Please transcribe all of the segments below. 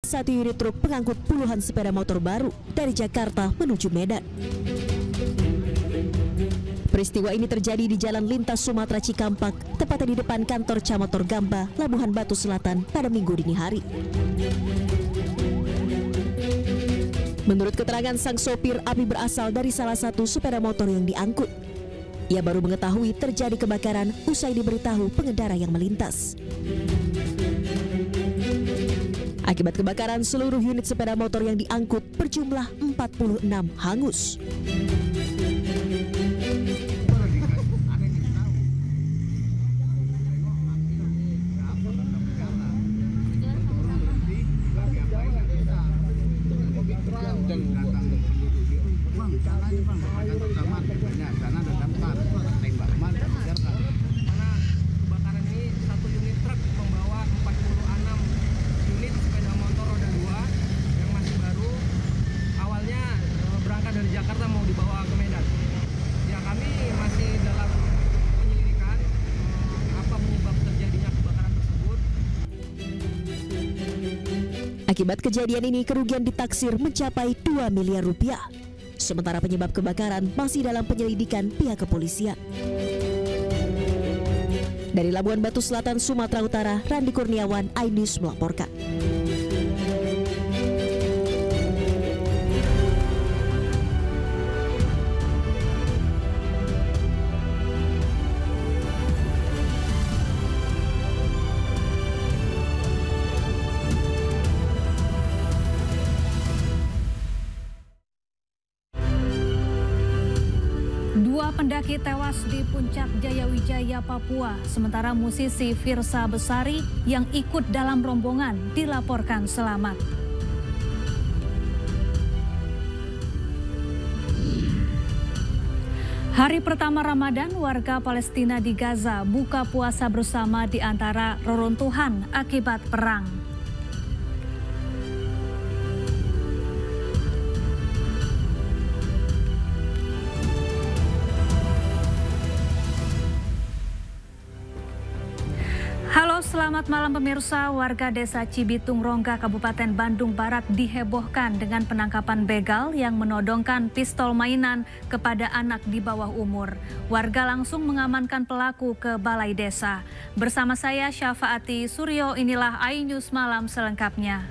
satu unit truk pengangkut puluhan sepeda motor baru dari Jakarta menuju Medan. Peristiwa ini terjadi di Jalan Lintas Sumatera Cikampek, tepatnya di depan kantor Camat Torgamba, Labuhan Batu Selatan pada Minggu dini hari. Menurut keterangan sang sopir, api berasal dari salah satu sepeda motor yang diangkut. Ia baru mengetahui terjadi kebakaran usai diberitahu pengendara yang melintas. Akibat kebakaran, seluruh unit sepeda motor yang diangkut berjumlah 46 hangus. Kebakaran ini satu unit truk membawa 46 unit sepeda motor roda 2 yang masih baru. Awalnya berangkat dari Jakarta mau dibawa ke Medan. Ya, kami masih dalam penyelidikan apa penyebab terjadinya kebakaran tersebut. Akibat kejadian ini, kerugian ditaksir mencapai 2 miliar rupiah. Sementara penyebab kebakaran masih dalam penyelidikan pihak kepolisian. Dari Labuhan Batu Selatan, Sumatera Utara, Randi Kurniawan, iNews melaporkan. Dua pendaki tewas di Puncak Jayawijaya, Papua, sementara musisi Firsa Besari yang ikut dalam rombongan dilaporkan selamat. Hari pertama Ramadan, warga Palestina di Gaza buka puasa bersama di antara reruntuhan akibat perang. Halo, selamat malam pemirsa. Warga Desa Cibitung Rongga, Kabupaten Bandung Barat dihebohkan dengan penangkapan begal yang menodongkan pistol mainan kepada anak di bawah umur. Warga langsung mengamankan pelaku ke Balai Desa. Bersama saya Syafaati Suryo, inilah iNews Malam selengkapnya.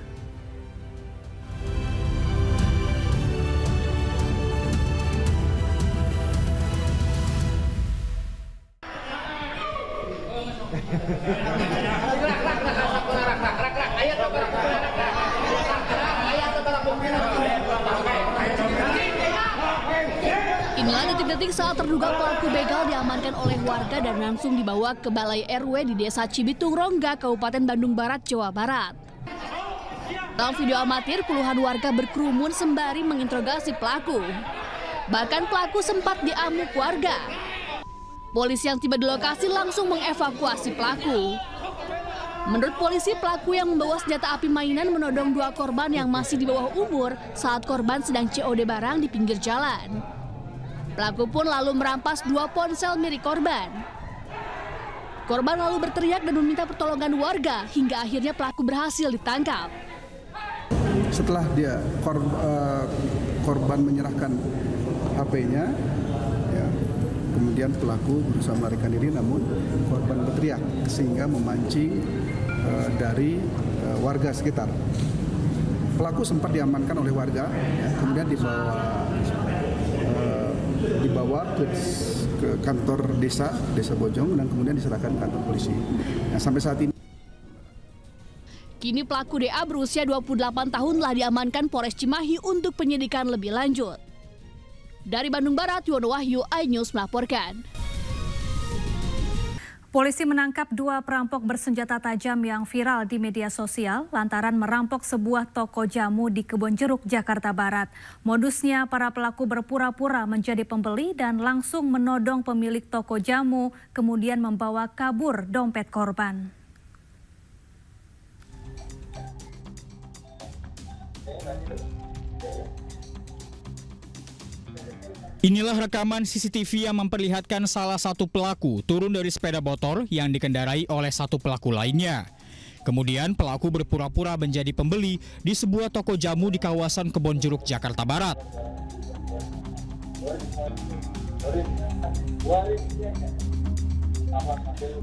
Inilah detik-detik saat terduga pelaku begal diamankan oleh warga dan langsung dibawa ke Balai RW di Desa Cibitung Rongga, Kabupaten Bandung Barat, Jawa Barat. Dalam video amatir, puluhan warga berkerumun sembari menginterogasi pelaku. Bahkan pelaku sempat diamuk warga. Polisi yang tiba di lokasi langsung mengevakuasi pelaku. Menurut polisi, pelaku yang membawa senjata api mainan menodong dua korban yang masih di bawah umur saat korban sedang COD barang di pinggir jalan. Pelaku pun lalu merampas dua ponsel milik korban. Korban lalu berteriak dan meminta pertolongan warga hingga akhirnya pelaku berhasil ditangkap. Setelah dia korban menyerahkan HP-nya, kemudian pelaku berusaha melarikan diri, namun korban berteriak sehingga memancing dari warga sekitar. Pelaku sempat diamankan oleh warga, kemudian dibawa ke kantor desa Bojong dan kemudian diserahkan ke kantor polisi. Sampai saat ini. Kini pelaku DA berusia 28 tahun telah diamankan Polres Cimahi untuk penyidikan lebih lanjut. Dari Bandung Barat, Yono Wahyu, iNews melaporkan. Polisi menangkap dua perampok bersenjata tajam yang viral di media sosial lantaran merampok sebuah toko jamu di Kebonjeruk, Jakarta Barat. Modusnya, para pelaku berpura-pura menjadi pembeli dan langsung menodong pemilik toko jamu, kemudian membawa kabur dompet korban. Inilah rekaman CCTV yang memperlihatkan salah satu pelaku turun dari sepeda motor yang dikendarai oleh satu pelaku lainnya. Kemudian pelaku berpura-pura menjadi pembeli di sebuah toko jamu di kawasan Kebonjeruk, Jakarta Barat.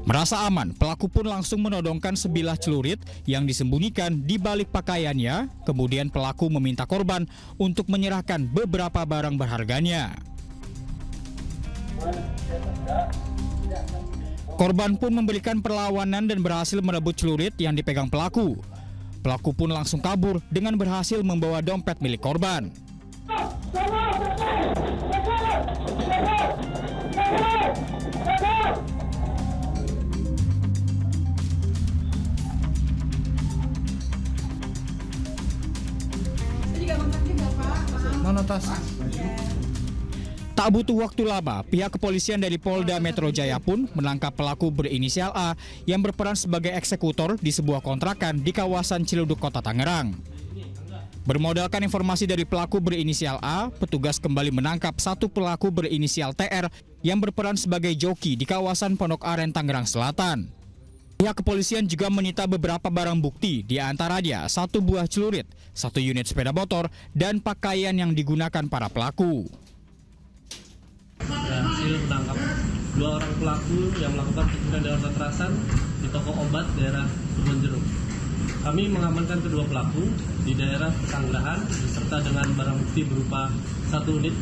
Merasa aman, pelaku pun langsung menodongkan sebilah celurit yang disembunyikan di balik pakaiannya. Kemudian pelaku meminta korban untuk menyerahkan beberapa barang berharganya. Korban pun memberikan perlawanan dan berhasil merebut celurit yang dipegang pelaku. Pelaku pun langsung kabur dengan berhasil membawa dompet milik korban. Mana tas? Tak butuh waktu lama, pihak kepolisian dari Polda Metro Jaya pun menangkap pelaku berinisial A yang berperan sebagai eksekutor di sebuah kontrakan di kawasan Ciluduk, Kota Tangerang. Bermodalkan informasi dari pelaku berinisial A, petugas kembali menangkap satu pelaku berinisial TR yang berperan sebagai joki di kawasan Pondok Aren, Tangerang Selatan. Pihak kepolisian juga menyita beberapa barang bukti, di antaranya satu buah celurit, satu unit sepeda motor, dan pakaian yang digunakan para pelaku. Berhasil menangkap 2 orang pelaku yang melakukan tindakan dengan kekerasan di toko obat daerah Kebonjeruk. Kami mengamankan kedua pelaku di daerah Pesanggerahan beserta dengan barang bukti berupa 1 unit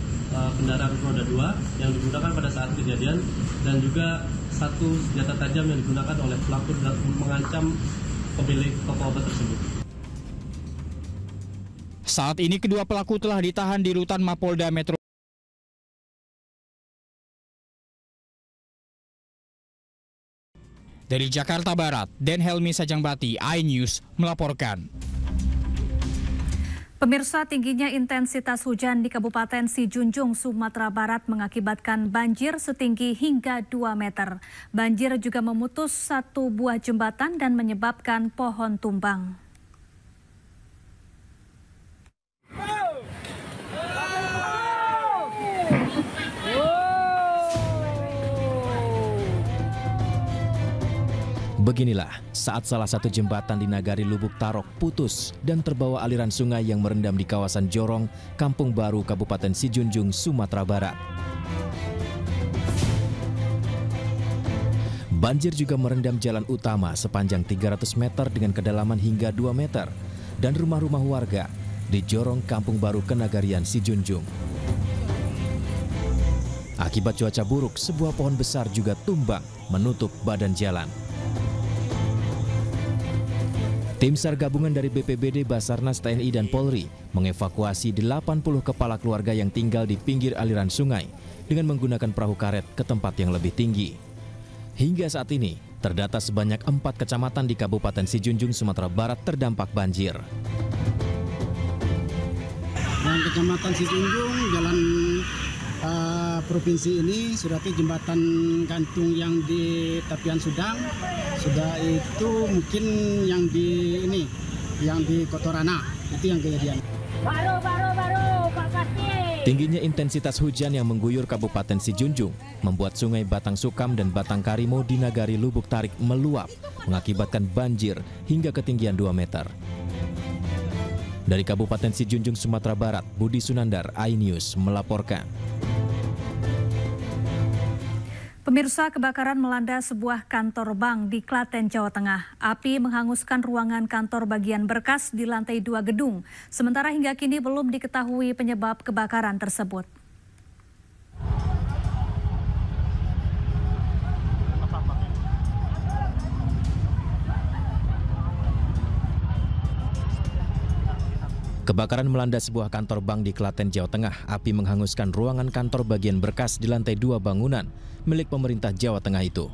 kendaraan roda 2 yang digunakan pada saat kejadian dan juga 1 senjata tajam yang digunakan oleh pelaku dalam mengancam pemilik toko obat tersebut. Saat ini kedua pelaku telah ditahan di rutan Mapolda Metro. Dari Jakarta Barat, Den Helmi Sajangbati, iNews melaporkan. Pemirsa, tingginya intensitas hujan di Kabupaten Sijunjung, Sumatera Barat mengakibatkan banjir setinggi hingga 2 meter. Banjir juga memutus 1 buah jembatan dan menyebabkan pohon tumbang. Beginilah saat salah satu jembatan di Nagari Lubuk Tarok putus dan terbawa aliran sungai yang merendam di kawasan Jorong, Kampung Baru, Kabupaten Sijunjung, Sumatera Barat. Banjir juga merendam jalan utama sepanjang 300 meter dengan kedalaman hingga 2 meter dan rumah-rumah warga di Jorong, Kampung Baru, Kenagarian, Sijunjung. Akibat cuaca buruk, sebuah pohon besar juga tumbang menutup badan jalan. Tim SAR gabungan dari BPBD, Basarnas, TNI, dan Polri mengevakuasi 80 kepala keluarga yang tinggal di pinggir aliran sungai dengan menggunakan perahu karet ke tempat yang lebih tinggi. Hingga saat ini, terdata sebanyak 4 kecamatan di Kabupaten Sijunjung, Sumatera Barat terdampak banjir. Dan Kecamatan Sijunjung, jalan provinsi ini, sudah jembatan gantung yang di tepian Sudang, sudah itu mungkin yang di ini, yang di Kotorana, itu yang kejadian. Baru, Pak Kasih. Tingginya intensitas hujan yang mengguyur Kabupaten Sijunjung membuat sungai Batang Sukam dan Batang Karimo di Nagari Lubuk Tarik meluap, mengakibatkan banjir hingga ketinggian 2 meter. Dari Kabupaten Sijunjung, Sumatera Barat, Budi Sunandar, iNews melaporkan. Pemirsa, kebakaran melanda sebuah kantor bank di Klaten, Jawa Tengah. Api menghanguskan ruangan kantor bagian berkas di lantai 2 gedung. Sementara hingga kini belum diketahui penyebab kebakaran tersebut. Kebakaran melanda sebuah kantor bank di Klaten, Jawa Tengah. Api menghanguskan ruangan kantor bagian berkas di lantai 2 bangunan milik pemerintah Jawa Tengah itu.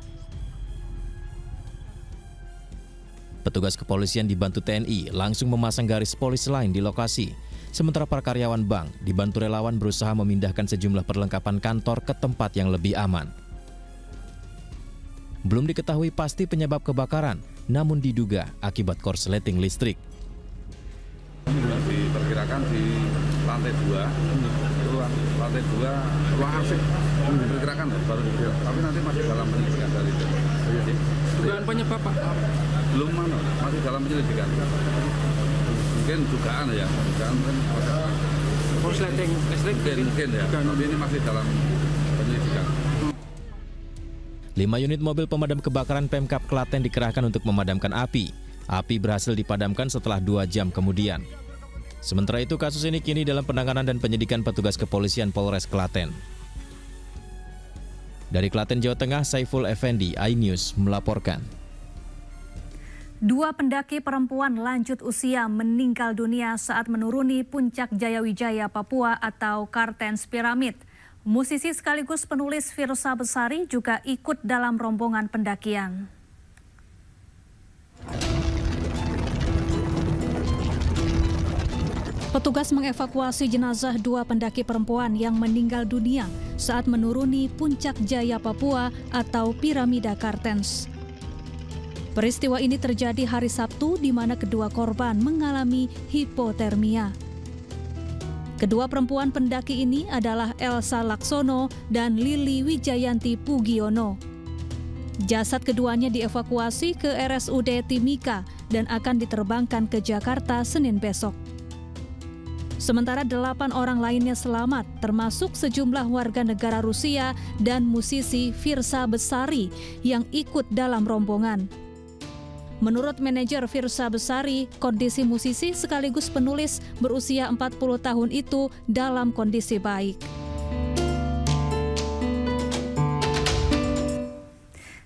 Petugas kepolisian dibantu TNI langsung memasang garis polis lain di lokasi. Sementara para karyawan bank dibantu relawan berusaha memindahkan sejumlah perlengkapan kantor ke tempat yang lebih aman. Belum diketahui pasti penyebab kebakaran, namun diduga akibat korsleting listrik. Diperkirakan di lantai 2, lantai 2 ruang arsip diperkirakan baru diperkirakan, tapi nanti masih dalam penyelidikan dari itu. Dugaan penyebab Pak? Belum masih dalam penyelidikan. Mungkin dugaan ya, dugaan korsleting listrik mungkin ya. Tapi ini masih dalam penyelidikan. 5 unit mobil pemadam kebakaran Pemkab Klaten dikerahkan untuk memadamkan api. Api berhasil dipadamkan setelah 2 jam kemudian. Sementara itu kasus ini kini dalam penanganan dan penyidikan petugas kepolisian Polres Klaten. Dari Klaten, Jawa Tengah, Saiful Effendi, iNews melaporkan. 2 pendaki perempuan lanjut usia meninggal dunia saat menuruni puncak Jayawijaya, Papua atau Kartens Piramid. Musisi sekaligus penulis Firsa Besari juga ikut dalam rombongan pendakian. Petugas mengevakuasi jenazah 2 pendaki perempuan yang meninggal dunia saat menuruni puncak Jaya Papua atau Piramida Kartens. Peristiwa ini terjadi hari Sabtu di mana kedua korban mengalami hipotermia. Kedua perempuan pendaki ini adalah Elsa Laksono dan Lili Wijayanti Pugiono. Jasad keduanya dievakuasi ke RSUD Timika dan akan diterbangkan ke Jakarta Senin besok. Sementara 8 orang lainnya selamat, termasuk sejumlah warga negara Rusia dan musisi Firsa Besari yang ikut dalam rombongan. Menurut manajer Firsa Besari, kondisi musisi sekaligus penulis berusia 40 tahun itu dalam kondisi baik.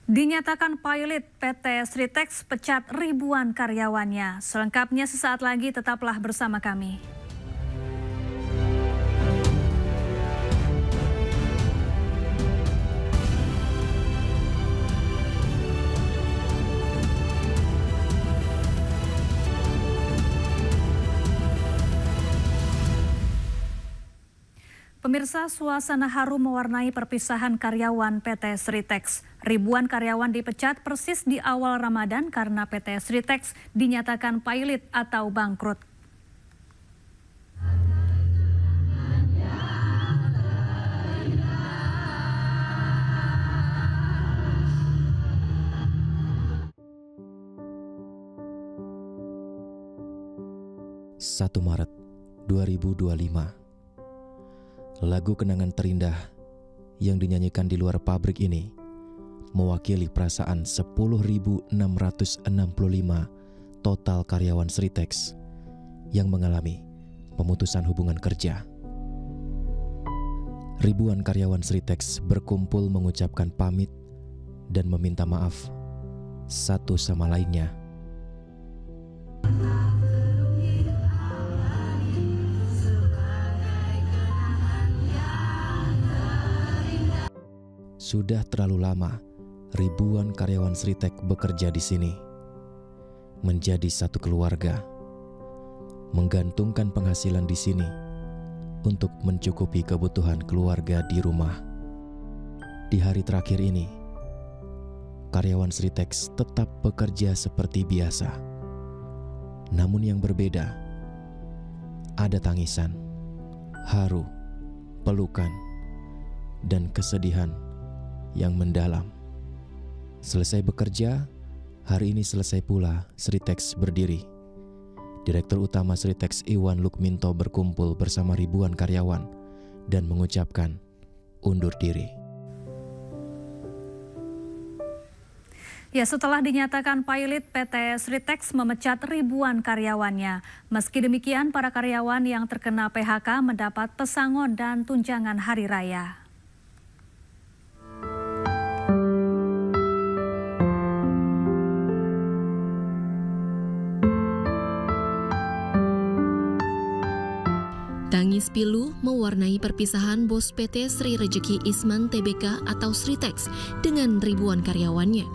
Dinyatakan pilot PT Sritex pecat ribuan karyawannya. Selengkapnya sesaat lagi, tetaplah bersama kami. Pemirsa, suasana haru mewarnai perpisahan karyawan PT Sritex. Ribuan karyawan dipecat persis di awal Ramadan karena PT Sritex dinyatakan pilot atau bangkrut. Maret 2025. Lagu kenangan terindah yang dinyanyikan di luar pabrik ini mewakili perasaan 10.665 total karyawan Sritex yang mengalami pemutusan hubungan kerja. Ribuan karyawan Sritex berkumpul mengucapkan pamit dan meminta maaf satu sama lainnya. Sudah terlalu lama ribuan karyawan Sritex bekerja di sini, menjadi satu keluarga, menggantungkan penghasilan di sini untuk mencukupi kebutuhan keluarga di rumah. Di hari terakhir ini, karyawan Sritex tetap bekerja seperti biasa. Namun yang berbeda, ada tangisan, haru, pelukan, dan kesedihan yang mendalam. Selesai bekerja, hari ini selesai pula Sritex berdiri. Direktur Utama Sritex Iwan Lukminto berkumpul bersama ribuan karyawan dan mengucapkan undur diri. Ya, setelah dinyatakan pilot, PT Sritex memecat ribuan karyawannya. Meski demikian, para karyawan yang terkena PHK mendapat pesangon dan tunjangan hari raya. Tangis pilu mewarnai perpisahan bos PT Sri Rejeki Isman Tbk atau Sritex dengan ribuan karyawannya.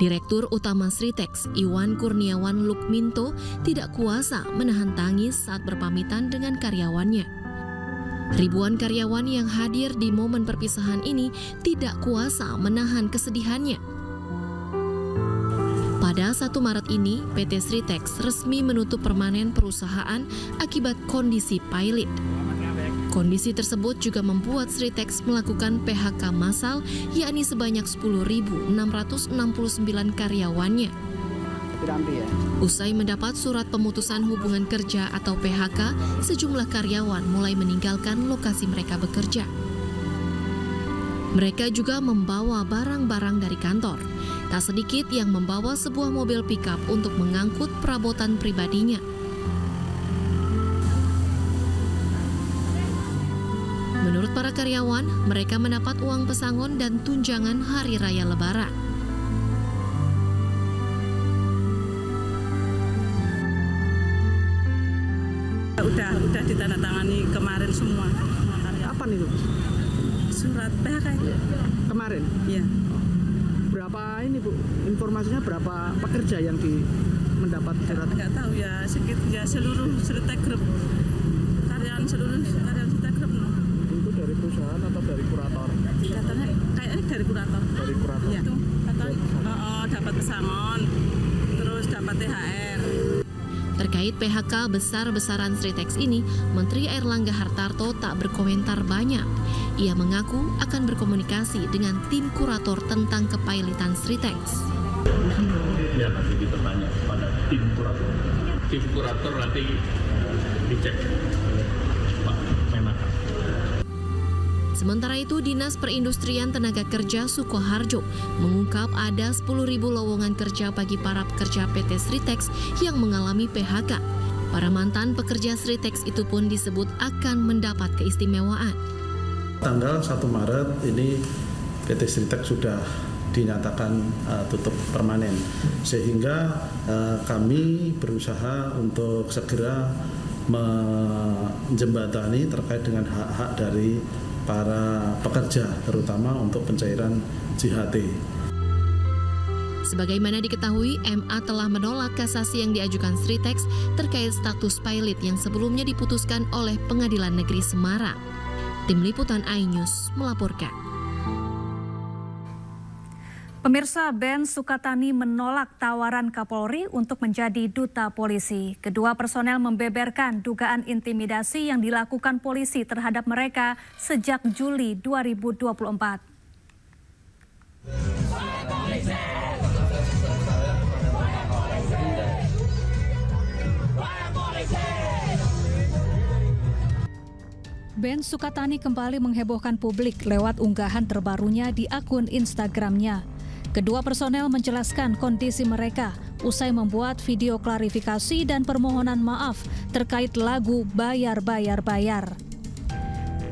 Direktur Utama Sritex Iwan Kurniawan Lukminto tidak kuasa menahan tangis saat berpamitan dengan karyawannya. Ribuan karyawan yang hadir di momen perpisahan ini tidak kuasa menahan kesedihannya. Pada 1 Maret ini, PT Sritex resmi menutup permanen perusahaan akibat kondisi pilot. Kondisi tersebut juga membuat Sritex melakukan PHK massal, yakni sebanyak 10.669 karyawannya. Usai mendapat surat pemutusan hubungan kerja atau PHK, sejumlah karyawan mulai meninggalkan lokasi mereka bekerja. Mereka juga membawa barang-barang dari kantor. Tak sedikit yang membawa sebuah mobil pickup untuk mengangkut perabotan pribadinya. Menurut para karyawan, mereka mendapat uang pesangon dan tunjangan Hari Raya Lebaran. Udah ditandatangani kemarin semua. Apa nih Bu? Surat PHK itu. Kemarin? Iya. Berapa ini Bu? Informasinya berapa pekerja yang mendapat surat? Nggak tahu ya, ya seluruh Sritex Group. Seluruh karyawan Sritex Group. Itu dari perusahaan atau dari kurator? Katanya kayaknya dari kurator. Dari kurator? Iya. Dapat pesangon, terus dapat THR. Terkait PHK besar-besaran Sritex ini, Menteri Airlangga Hartarto tak berkomentar banyak. Ia mengaku akan berkomunikasi dengan tim kurator tentang kepailitan Sritex. Ya nanti ditanya pada tim kurator. Tim kurator nanti dicek Pak Menaker. Sementara itu, Dinas Perindustrian Tenaga Kerja Sukoharjo mengungkap ada 10.000 lowongan kerja bagi para pekerja PT Sritex yang mengalami PHK. Para mantan pekerja Sritex itu pun disebut akan mendapat keistimewaan. Tanggal 1 Maret ini PT Sritex sudah dinyatakan tutup permanen, sehingga kami berusaha untuk segera menjembatani terkait dengan hak-hak dari para pekerja, terutama untuk pencairan JHT. Sebagaimana diketahui, MA telah menolak kasasi yang diajukan Sritex terkait status pilot yang sebelumnya diputuskan oleh Pengadilan Negeri Semarang. Tim Liputan iNews melaporkan. Pemirsa, Ben Sukatani menolak tawaran Kapolri untuk menjadi duta polisi. Kedua personel membeberkan dugaan intimidasi yang dilakukan polisi terhadap mereka sejak Juli 2024. Ben Sukatani kembali menghebohkan publik lewat unggahan terbarunya di akun Instagramnya. Kedua personel menjelaskan kondisi mereka usai membuat video klarifikasi dan permohonan maaf terkait lagu Bayar Bayar Bayar.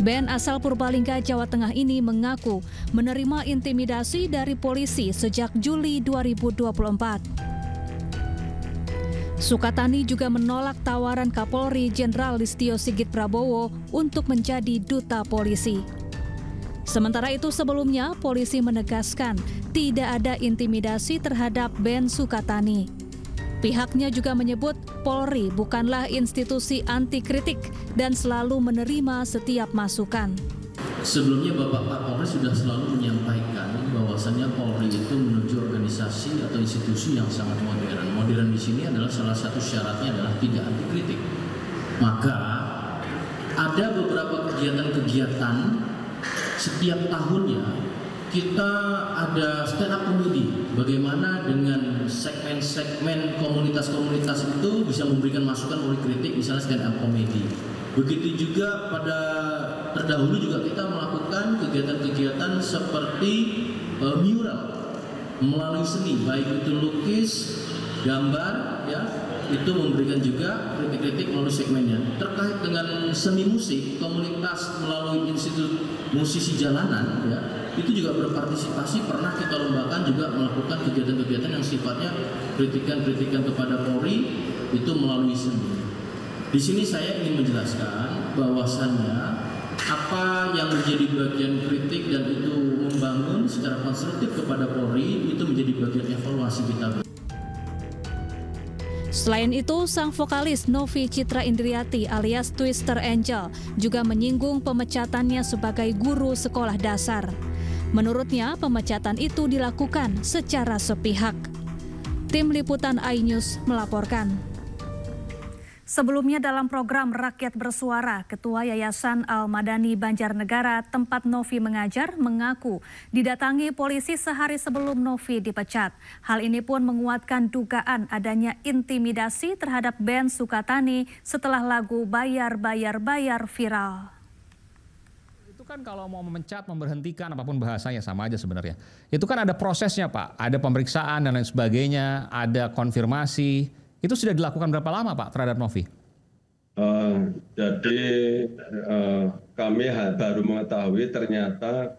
Ben asal Purbalingga, Jawa Tengah ini mengaku menerima intimidasi dari polisi sejak Juli 2024. Sukatani juga menolak tawaran Kapolri Jenderal Listio Sigit Prabowo untuk menjadi duta polisi. Sementara itu sebelumnya polisi menegaskan tidak ada intimidasi terhadap Ben Sukatani. Pihaknya juga menyebut Polri bukanlah institusi anti kritik dan selalu menerima setiap masukan. Sebelumnya Bapak Kapolri sudah selalu menyampaikan bahwasannya Polri itu menuju organisasi atau institusi yang sangat modern. Modern di sini adalah salah satu syaratnya adalah tidak anti kritik. Maka ada beberapa kegiatan-kegiatan setiap tahunnya kita ada stand up comedy. Bagaimana dengan segmen-segmen komunitas-komunitas itu bisa memberikan masukan oleh kritik, misalnya stand up comedy. Begitu juga pada terdahulu juga kita melakukan kegiatan-kegiatan seperti mural melalui seni, baik itu lukis, gambar, ya, itu memberikan juga kritik-kritik melalui segmennya. Terkait dengan seni musik, komunitas melalui institut musisi jalanan, ya, itu juga berpartisipasi, pernah kita lombakan juga melakukan kegiatan-kegiatan yang sifatnya kritikan-kritikan kepada Polri itu melalui seni. Di sini saya ingin menjelaskan bahwasannya apa yang menjadi bagian kritik dan itu membangun secara konstruktif kepada Polri itu menjadi bagian evaluasi kita. Selain itu, sang vokalis Novi Citra Indriati alias Twister Angel juga menyinggung pemecatannya sebagai guru sekolah dasar. Menurutnya, pemecatan itu dilakukan secara sepihak. Tim Liputan iNews melaporkan. Sebelumnya dalam program Rakyat Bersuara, Ketua Yayasan Al-Madani Banjarnegara tempat Novi mengajar mengaku didatangi polisi sehari sebelum Novi dipecat. Hal ini pun menguatkan dugaan adanya intimidasi terhadap band Sukatani setelah lagu Bayar Bayar Bayar viral. Itu kan kalau mau memecat, memberhentikan, apapun bahasanya sama aja sebenarnya. Itu kan ada prosesnya Pak, ada pemeriksaan dan lain sebagainya, ada konfirmasi. Itu sudah dilakukan berapa lama Pak terhadap Novi? Jadi kami baru mengetahui ternyata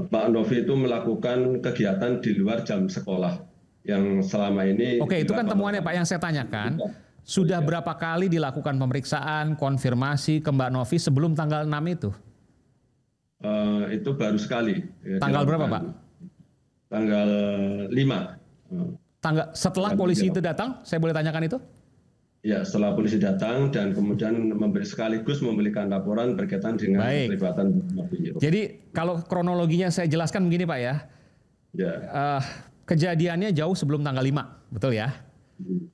Pak Novi itu melakukan kegiatan di luar jam sekolah yang selama ini. Oke, itu kan temuannya Pak yang saya tanyakan. Sudah berapa kali dilakukan pemeriksaan, konfirmasi ke Mbak Novi sebelum tanggal 6 itu? Itu baru sekali. Tanggal berapa Pak? Tanggal 5. Setelah polisi itu datang, saya boleh tanyakan itu? Ya, setelah polisi datang dan kemudian sekaligus memberikan laporan berkaitan dengan keterlibatan Novi. Jadi kalau kronologinya saya jelaskan begini Pak ya. Ya. Kejadiannya jauh sebelum tanggal 5, betul ya?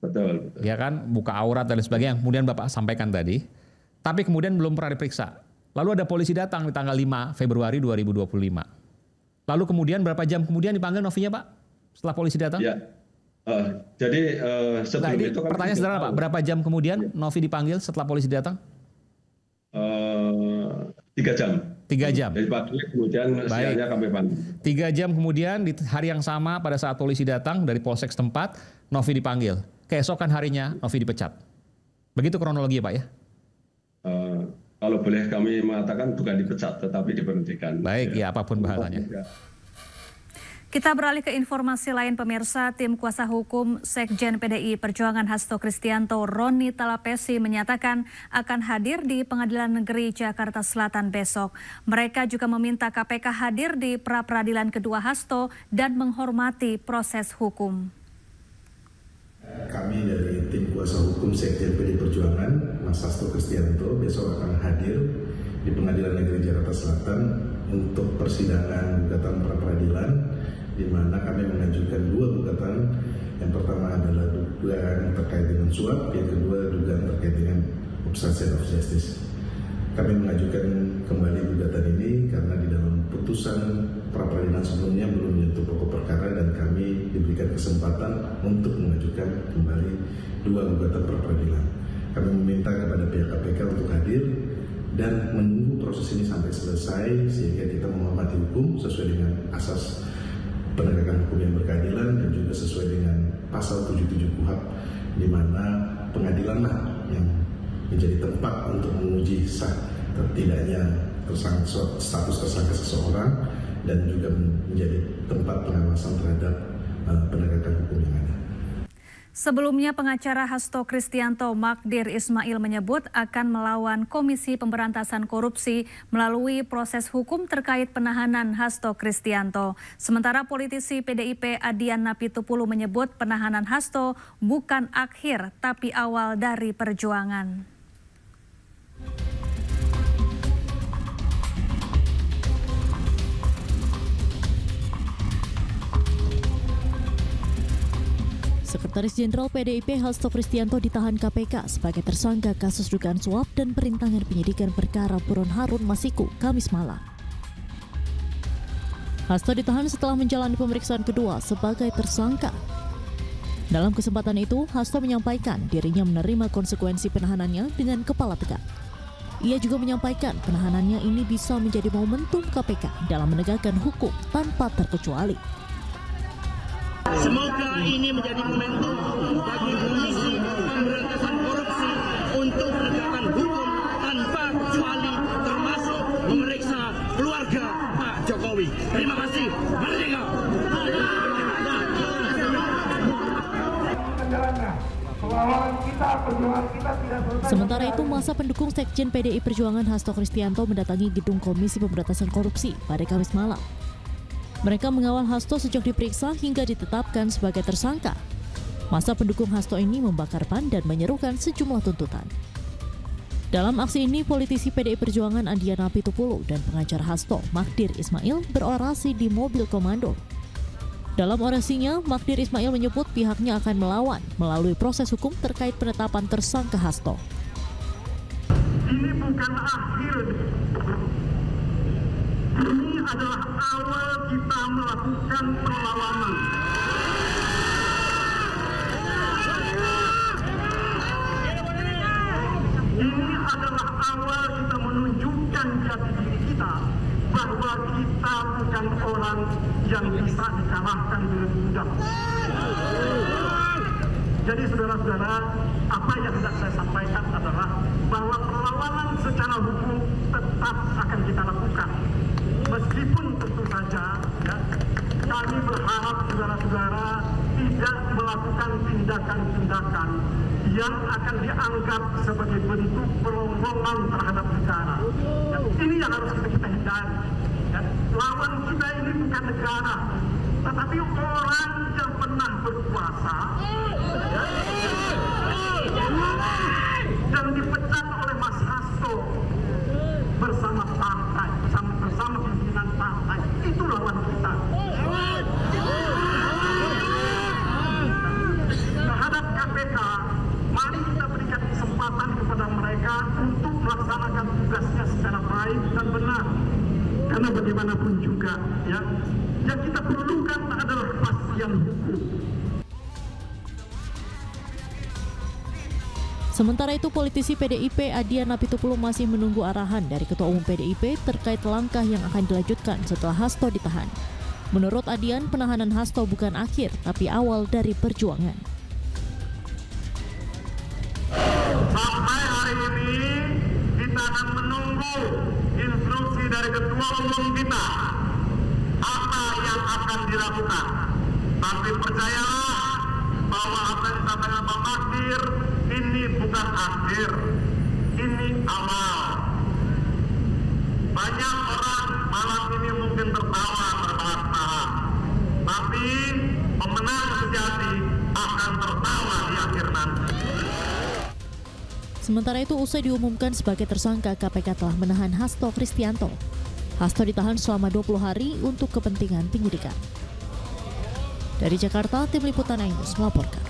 Betul. Ya kan, buka aurat dan sebagainya yang kemudian Bapak sampaikan tadi. Tapi kemudian belum pernah diperiksa. Lalu ada polisi datang di tanggal 5 Februari 2025. Lalu kemudian berapa jam kemudian dipanggil Novinya Pak? Setelah polisi datang? Ya. Jadi sebelum itu kan pertanyaan sederhana Pak, berapa jam kemudian Novi dipanggil setelah polisi datang? 3 jam. 3 jam. Dari pagi kemudian siangnya kami panggil. 3 jam kemudian di hari yang sama pada saat polisi datang dari polsek setempat, Novi dipanggil. Keesokan harinya Novi dipecat. Begitu kronologi ya Pak ya? Kalau boleh kami mengatakan bukan dipecat tetapi diberhentikan. Baik ya apapun bahasanya. Kita beralih ke informasi lain pemirsa, tim kuasa hukum Sekjen PDI Perjuangan Hasto Kristianto Roni Talapesi menyatakan akan hadir di Pengadilan Negeri Jakarta Selatan besok. Mereka juga meminta KPK hadir di pra-peradilan kedua Hasto dan menghormati proses hukum. Kami dari tim kuasa hukum Sekjen PDI Perjuangan, Mas Hasto Kristianto, besok akan hadir di Pengadilan Negeri Jakarta Selatan untuk persidangan gugatan pra-peradilan, di mana kami mengajukan 2 gugatan. Yang pertama adalah dugaan terkait dengan suap, yang kedua dugaan terkait dengan obstruction of justice. Kami mengajukan kembali gugatan ini karena di dalam putusan pra-peradilan sebelumnya belum menyentuh pokok perkara dan kami diberikan kesempatan untuk mengajukan kembali 2 gugatan pra-peradilan. Kami meminta kepada pihak KPK untuk hadir dan menunggu proses ini sampai selesai sehingga kita menghormati hukum sesuai dengan asas penegakan hukum yang berkeadilan dan juga sesuai dengan pasal 77 KUHP, di mana pengadilanlah yang menjadi tempat untuk menguji sah tidaknya status tersangka seseorang dan juga menjadi tempat pengawasan terhadap penegakan hukum yang ada. Sebelumnya pengacara Hasto Kristianto Magdir Ismail menyebut akan melawan Komisi Pemberantasan Korupsi melalui proses hukum terkait penahanan Hasto Kristianto. Sementara politisi PDIP Adian Napitupulu menyebut penahanan Hasto bukan akhir tapi awal dari perjuangan. Sekretaris Jenderal PDIP Hasto Kristianto ditahan KPK sebagai tersangka kasus dugaan suap dan perintangan penyidikan perkara buron Harun Masiku, Kamis malam. Hasto ditahan setelah menjalani pemeriksaan kedua sebagai tersangka. Dalam kesempatan itu, Hasto menyampaikan dirinya menerima konsekuensi penahanannya dengan kepala tegak. Ia juga menyampaikan penahanannya ini bisa menjadi momentum KPK dalam menegakkan hukum tanpa terkecuali. Semoga ini menjadi momentum bagi Komisi Pemberantasan Korupsi untuk menegakkan hukum tanpa kecuali, termasuk memeriksa keluarga Pak Jokowi. Terima kasih. Merdeka! Sementara itu, masa pendukung Sekjen PDI Perjuangan Hasto Kristianto mendatangi gedung Komisi Pemberantasan Korupsi pada Kamis malam. Mereka mengawal Hasto sejak diperiksa hingga ditetapkan sebagai tersangka. Masa pendukung Hasto ini membakar ban dan menyerukan sejumlah tuntutan. Dalam aksi ini, politisi PDI Perjuangan Adian Napitupulu dan pengacara Hasto, Magdir Ismail, berorasi di mobil komando. Dalam orasinya, Magdir Ismail menyebut pihaknya akan melawan melalui proses hukum terkait penetapan tersangka Hasto. Ini bukan akhir. Ini adalah awal kita melakukan perlawanan. Ini adalah awal kita menunjukkan jati diri kita bahwa kita bukan orang yang bisa dikalahkan dengan mudah. Jadi saudara-saudara, apa yang hendak saya sampaikan adalah bahwa perlawanan secara hukum tetap akan kita lakukan. Meskipun tentu saja ya, kami berharap saudara-saudara tidak melakukan tindakan-tindakan yang akan dianggap sebagai bentuk peronggongan terhadap negara. Ya, ini yang harus kita hindari. Ya, lawan kita ini bukan negara, tetapi orang yang pernah berkuasa ya, dan dipecat oleh Mas Hasto bersama partai, bersama pimpinan partai. Itu lawan kita. Terhadap KPK, mari kita berikan kesempatan kepada mereka untuk melaksanakan tugasnya secara baik dan benar. Karena bagaimanapun juga, ya, yang kita perlukan adalah kepastian hukum. Sementara itu, politisi PDIP Adian Apitupulu masih menunggu arahan dari Ketua Umum PDIP terkait langkah yang akan dilanjutkan setelah Hasto ditahan. Menurut Adian, penahanan Hasto bukan akhir, tapi awal dari perjuangan. Sampai hari ini, kita akan menunggu instruksi dari Ketua Umum kita, apa yang akan dilakukan. Tapi percayalah bahwa apa yang disampaikan Pak Magdir, ini bukan akhir, ini awal. Banyak orang malam ini mungkin tertawa terbahak-bahak, tapi pemenang sejati akan tertawa di akhir nanti. Sementara itu, usai diumumkan sebagai tersangka, KPK telah menahan Hasto Kristianto. Hasto ditahan selama 20 hari untuk kepentingan penyidikan. Dari Jakarta, Tim Liputan iNews melaporkan.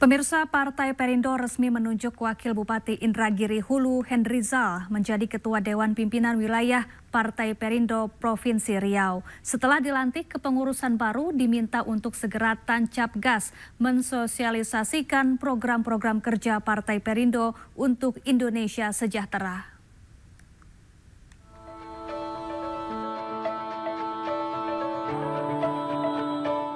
Pemirsa, Partai Perindo resmi menunjuk Wakil Bupati Indragiri Hulu Hendrizal menjadi Ketua Dewan Pimpinan Wilayah Partai Perindo Provinsi Riau. Setelah dilantik, kepengurusan baru diminta untuk segera tancap gas mensosialisasikan program-program kerja Partai Perindo untuk Indonesia sejahtera.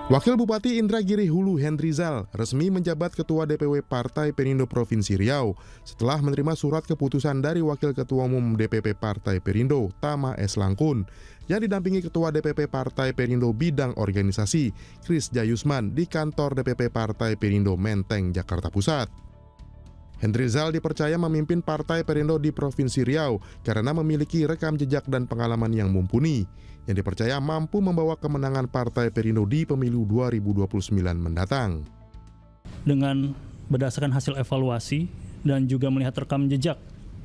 Wakil Bupati Indragiri Hulu Hendrizal resmi menjabat Ketua DPW Partai Perindo Provinsi Riau setelah menerima surat keputusan dari Wakil Ketua Umum DPP Partai Perindo, Tama S. Langkun, yang didampingi Ketua DPP Partai Perindo Bidang Organisasi, Kris Jayusman, di kantor DPP Partai Perindo Menteng, Jakarta Pusat. Hendrizal dipercaya memimpin Partai Perindo di Provinsi Riau karena memiliki rekam jejak dan pengalaman yang mumpuni, yang dipercaya mampu membawa kemenangan Partai Perindo di pemilu 2029 mendatang. Dengan berdasarkan hasil evaluasi dan juga melihat rekam jejak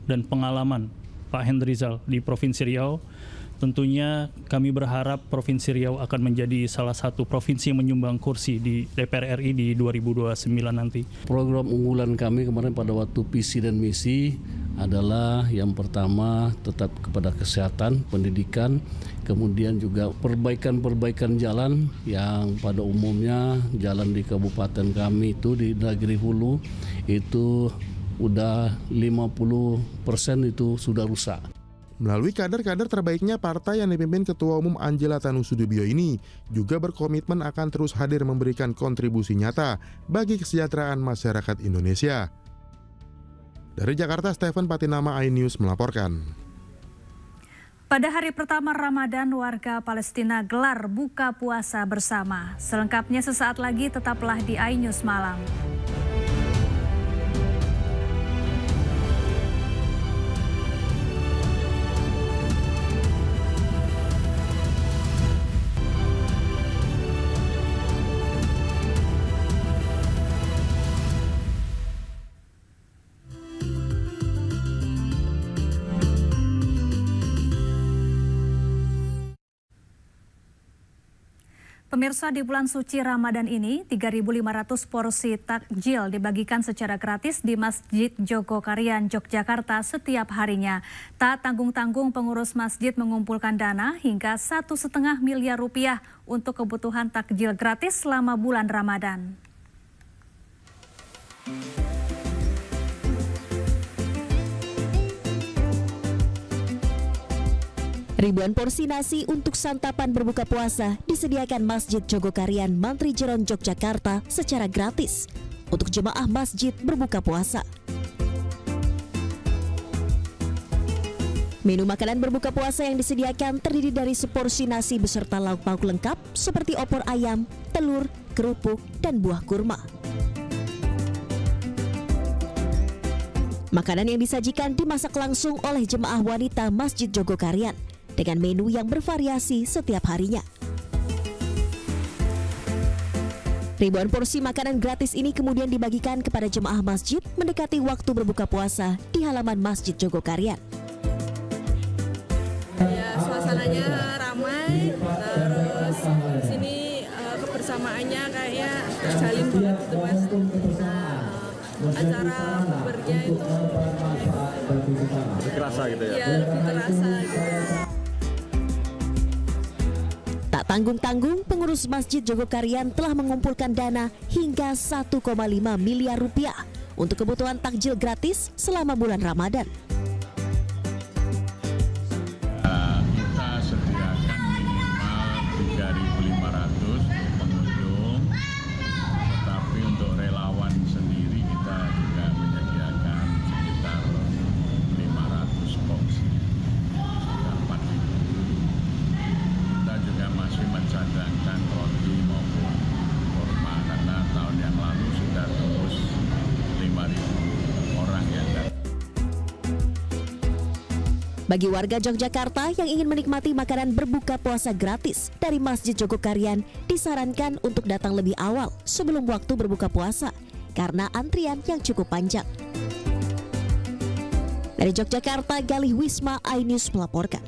dan pengalaman Pak Hendrizal di Provinsi Riau, tentunya kami berharap Provinsi Riau akan menjadi salah satu provinsi yang menyumbang kursi di DPR RI di 2029 nanti. Program unggulan kami kemarin pada waktu visi dan misi adalah yang pertama tetap kepada kesehatan, pendidikan, kemudian juga perbaikan jalan yang pada umumnya jalan di kabupaten kami itu di Indragiri Hulu itu udah 50% itu sudah rusak. Melalui kader-kader terbaiknya partai yang dipimpin Ketua Umum Angela Tanusudibio ini juga berkomitmen akan terus hadir memberikan kontribusi nyata bagi kesejahteraan masyarakat Indonesia. Dari Jakarta, Stephen Patinama, iNews melaporkan. Pada hari pertama Ramadan, warga Palestina gelar buka puasa bersama. Selengkapnya sesaat lagi, tetaplah di iNews Malam. Pemirsa, di bulan suci Ramadan ini, 3.500 porsi takjil dibagikan secara gratis di Masjid Jogokarian, Yogyakarta setiap harinya. Tak tanggung-tanggung, pengurus masjid mengumpulkan dana hingga 1,5 miliar rupiah untuk kebutuhan takjil gratis selama bulan Ramadan. Ribuan porsi nasi untuk santapan berbuka puasa disediakan Masjid Jogokarian Mantri Jeron, Yogyakarta secara gratis untuk jemaah masjid berbuka puasa. Menu makanan berbuka puasa yang disediakan terdiri dari seporsi nasi beserta lauk pauk lengkap seperti opor ayam, telur, kerupuk, dan buah kurma. Makanan yang disajikan dimasak langsung oleh jemaah wanita Masjid Jogokarian dengan menu yang bervariasi setiap harinya. Ribuan porsi makanan gratis ini kemudian dibagikan kepada jemaah masjid mendekati waktu berbuka puasa di halaman Masjid Jogokarian. Ya, suasananya ramai, terus sini kebersamaannya kayaknya terjalin banget gitu Mas. Acara bubernya itu lebih terasa gitu ya? Iya, lebih terasa gitu. Tak tanggung-tanggung, pengurus Masjid Jogokarian telah mengumpulkan dana hingga 1,5 miliar rupiah untuk kebutuhan takjil gratis selama bulan Ramadan. Kita sediakan minimal 3.500 pengunjung, tetapi untuk relawan sendiri kita juga menyediakan sekitar 500 porsi. Masih mencadangkan roti maupun kurma karena tahun yang lalu sudah tembus 5.000 orang yang datang. Bagi warga Yogyakarta yang ingin menikmati makanan berbuka puasa gratis dari Masjid Jogokarian, disarankan untuk datang lebih awal sebelum waktu berbuka puasa karena antrian yang cukup panjang. Dari Yogyakarta, Galih Wisma, iNews melaporkan.